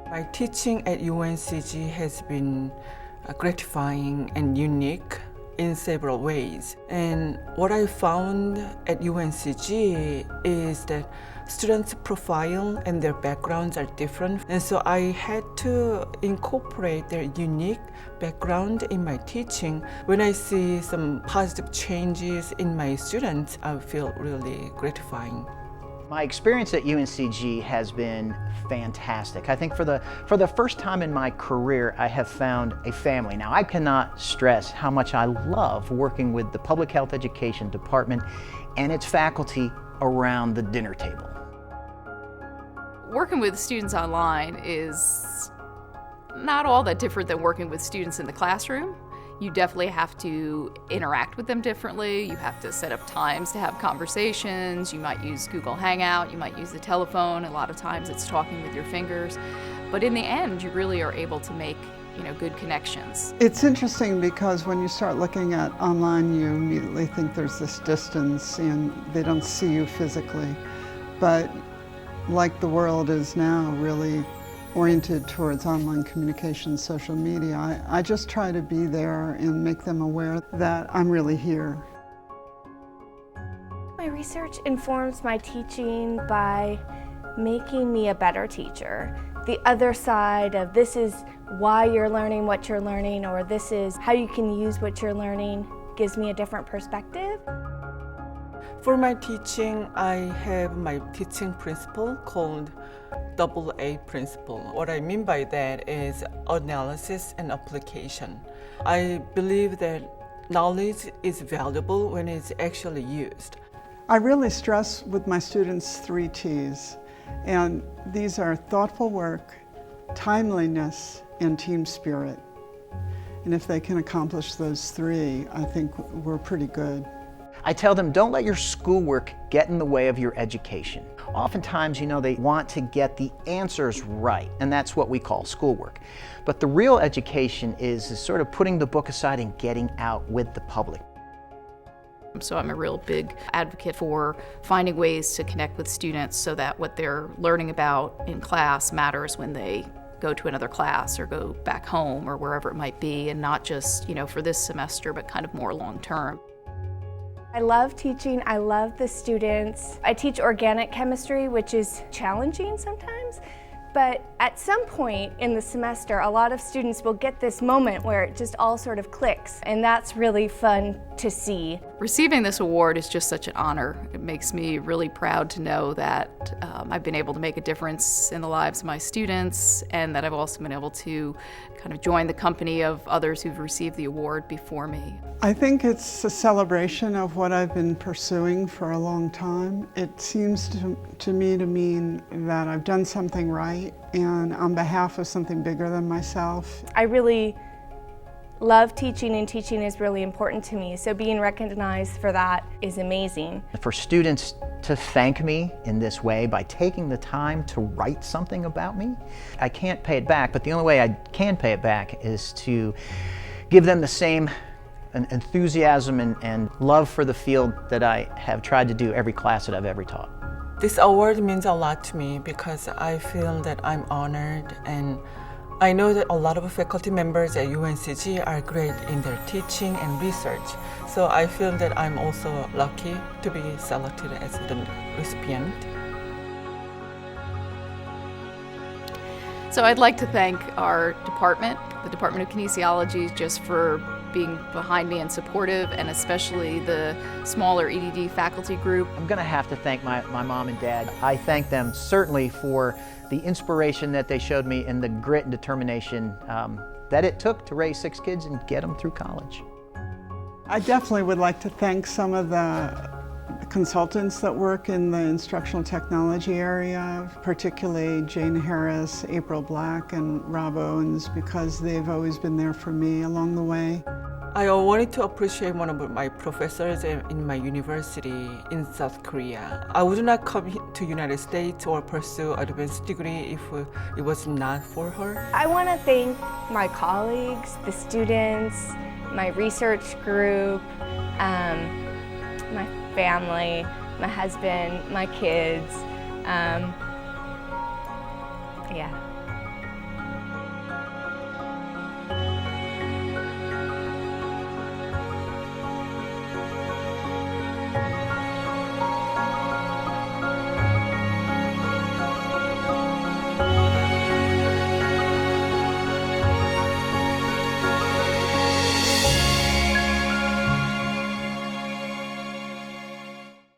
My teaching at UNCG has been gratifying and unique in several ways. And what I found at UNCG is that students' profile and their backgrounds are different. And so I had to incorporate their unique background in my teaching. When I see some positive changes in my students, I feel really gratifying. My experience at UNCG has been fantastic. I think for the first time in my career, I have found a family. Now, I cannot stress how much I love working with the Public Health Education Department and its faculty around the dinner table. Working with students online is not all that different than working with students in the classroom. You definitely have to interact with them differently. You have to set up times to have conversations. You might use Google Hangout, you might use the telephone. A lot of times it's talking with your fingers. But in the end, you really are able to make good connections. It's interesting because when you start looking at online, you immediately think there's this distance and they don't see you physically. But like the world is now really oriented towards online communication, social media, I just try to be there and make them aware that I'm really here. My research informs my teaching by making me a better teacher. The other side of this is why you're learning what you're learning, or this is how you can use what you're learning, gives me a different perspective. For my teaching, I have my teaching principle called AA principle. What I mean by that is analysis and application. I believe that knowledge is valuable when it's actually used. I really stress with my students 3 T's, and these are thoughtful work, timeliness, and team spirit. And if they can accomplish those 3, I think we're pretty good. I tell them, don't let your schoolwork get in the way of your education. Oftentimes, they want to get the answers right, and that's what we call schoolwork. But the real education is sort of putting the book aside and getting out with the public. So I'm a real big advocate for finding ways to connect with students so that what they're learning about in class matters when they go to another class or go back home or wherever it might be, and not just, for this semester, but kind of more long term. I love teaching, I love the students. I teach organic chemistry, which is challenging sometimes, but at some point in the semester, a lot of students will get this moment where it just all sort of clicks, and that's really fun to see. Receiving this award is just such an honor. It makes me really proud to know that I've been able to make a difference in the lives of my students, and that I've also been able to kind of join the company of others who've received the award before me. I think it's a celebration of what I've been pursuing for a long time. It seems to me to mean that I've done something right and on behalf of something bigger than myself. I really love teaching, and teaching is really important to me, so being recognized for that is amazing. For students to thank me in this way by taking the time to write something about me, I can't pay it back, but the only way I can pay it back is to give them the same enthusiasm and love for the field that I have tried to do every class that I've ever taught. This award means a lot to me because I feel that I'm honored, and I know that a lot of faculty members at UNCG are great in their teaching and research. So I feel that I'm also lucky to be selected as the recipient. So I'd like to thank our department, the Department of Kinesiology, just for being behind me and supportive, and especially the smaller EDD faculty group. I'm going to have to thank my mom and dad. I thank them certainly for the inspiration that they showed me and the grit and determination that it took to raise 6 kids and get them through college. I definitely would like to thank some of the consultants that work in the instructional technology area, particularly Jane Harris, April Black, and Rob Owens, because they've always been there for me along the way. I wanted to appreciate one of my professors in my university in South Korea. I would not come to United States or pursue advanced degree if it was not for her. I want to thank my colleagues, the students, my research group, my family, my husband, my kids. Yeah.